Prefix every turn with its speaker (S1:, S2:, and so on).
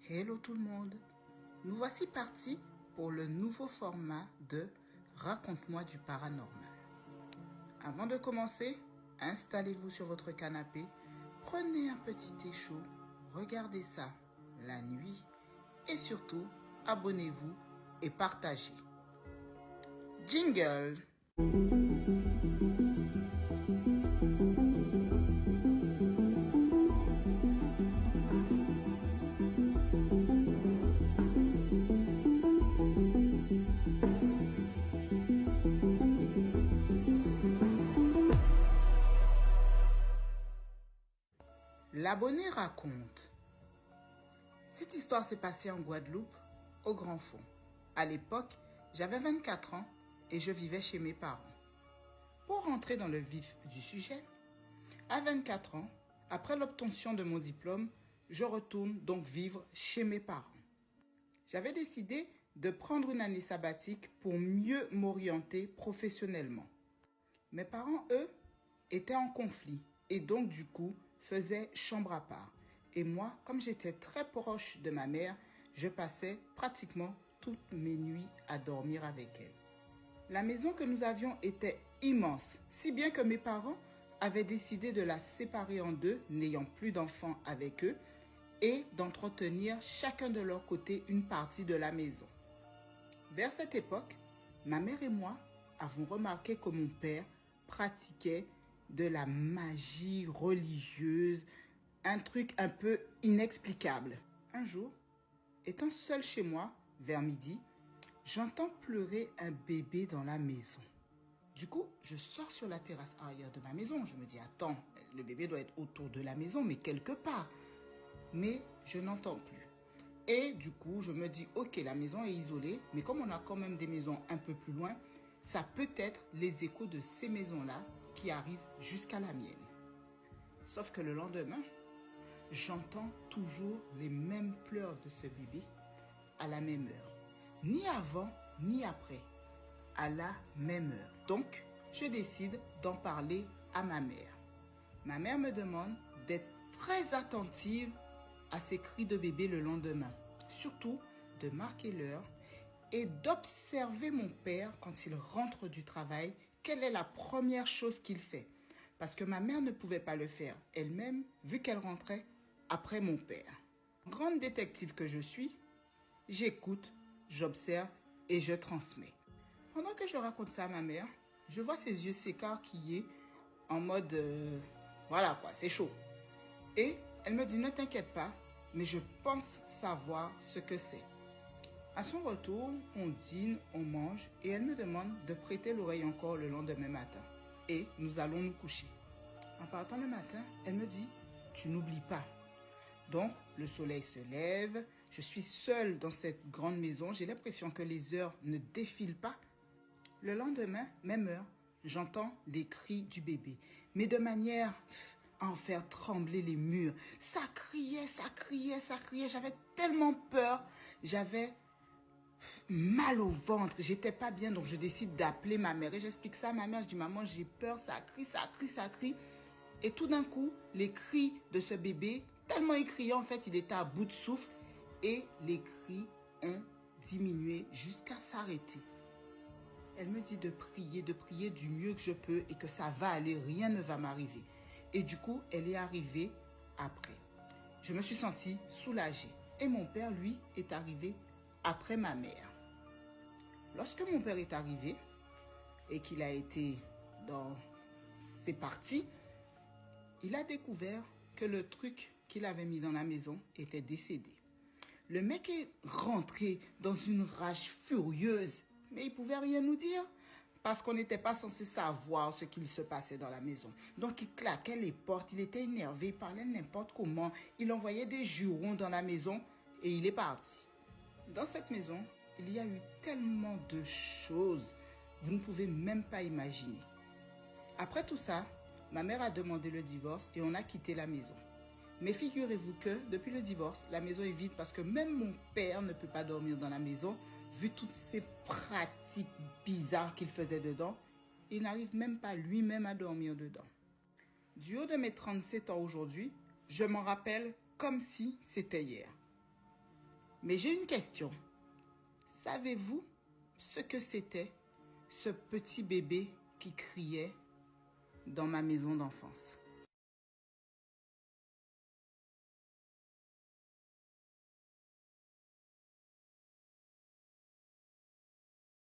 S1: Hello tout le monde, nous voici partis pour le nouveau format de Raconte-moi du paranormal. Avant de commencer, installez-vous sur votre canapé, prenez un petit thé chaud, regardez ça la nuit et surtout, abonnez-vous et partagez. Jingle! L'abonné raconte. Cette histoire s'est passée en Guadeloupe, au Grand Fond. À l'époque, j'avais 24 ans et je vivais chez mes parents. Pour rentrer dans le vif du sujet, à 24 ans, après l'obtention de mon diplôme, je retourne donc vivre chez mes parents. J'avais décidé de prendre une année sabbatique pour mieux m'orienter professionnellement. Mes parents, eux, étaient en conflit et donc du coup faisaient chambre à part. Et moi, comme j'étais très proche de ma mère, je passais pratiquement toutes mes nuits à dormir avec elle. La maison que nous avions était immense, si bien que mes parents avaient décidé de la séparer en deux, n'ayant plus d'enfants avec eux, et d'entretenir chacun de leur côté une partie de la maison. Vers cette époque, ma mère et moi avons remarqué que mon père pratiquait de la magie religieuse, un truc un peu inexplicable. Un jour, étant seule chez moi, vers midi, j'entends pleurer un bébé dans la maison. Du coup, je sors sur la terrasse arrière de ma maison. Je me dis, attends, le bébé doit être autour de la maison, mais quelque part. Mais je n'entends plus. Et du coup, je me dis, ok, la maison est isolée, mais comme on a quand même des maisons un peu plus loin, ça peut être les échos de ces maisons-là qui arrivent jusqu'à la mienne. Sauf que le lendemain, j'entends toujours les mêmes pleurs de ce bébé à la même heure. Ni avant, ni après, à la même heure. Donc, je décide d'en parler à ma mère. Ma mère me demande d'être très attentive à ces cris de bébé le lendemain. Surtout de marquer l'heure et d'observer mon père quand il rentre du travail. Quelle est la première chose qu'il fait? Parce que ma mère ne pouvait pas le faire elle-même vu qu'elle rentrait après mon père. Grande détective que je suis, j'écoute, j'observe et je transmets. Pendant que je raconte ça à ma mère, je vois ses yeux s'écarquiller en mode voilà quoi, c'est chaud. Et elle me dit, ne t'inquiète pas, mais je pense savoir ce que c'est. À son retour, on dîne, on mange et elle me demande de prêter l'oreille encore le lendemain matin. Et nous allons nous coucher. En partant le matin, elle me dit, tu n'oublies pas. Donc, le soleil se lève, je suis seule dans cette grande maison, j'ai l'impression que les heures ne défilent pas. Le lendemain, même heure, j'entends les cris du bébé, mais de manière à en faire trembler les murs. Ça criait, ça criait, ça criait. J'avais tellement peur. J'avais mal au ventre. J'étais pas bien, donc je décide d'appeler ma mère. Et j'explique ça à ma mère. Je dis, maman, j'ai peur, ça crie, ça crie, ça crie. Et tout d'un coup, les cris de ce bébé, tellement il criait, en fait, il était à bout de souffle. Et les cris ont diminué jusqu'à s'arrêter. Elle me dit de prier du mieux que je peux et que ça va aller, rien ne va m'arriver. Et du coup, elle est arrivée après. Je me suis sentie soulagée. Et mon père, lui, est arrivé après ma mère. Lorsque mon père est arrivé et qu'il a été dans ses parties, il a découvert que le truc qu'il avait mis dans la maison était décédé. Le mec est rentré dans une rage furieuse. Mais il ne pouvait rien nous dire parce qu'on n'était pas censé savoir ce qu'il se passait dans la maison. Donc il claquait les portes, il était énervé, il parlait n'importe comment. Il envoyait des jurons dans la maison et il est parti. Dans cette maison, il y a eu tellement de choses, vous ne pouvez même pas imaginer. Après tout ça, ma mère a demandé le divorce et on a quitté la maison. Mais figurez-vous que depuis le divorce, la maison est vide parce que même mon père ne peut pas dormir dans la maison. Vu toutes ces pratiques bizarres qu'il faisait dedans, il n'arrive même pas lui-même à dormir dedans. Du haut de mes 37 ans aujourd'hui, je m'en rappelle comme si c'était hier. Mais j'ai une question. Savez-vous ce que c'était, ce petit bébé qui criait dans ma maison d'enfance?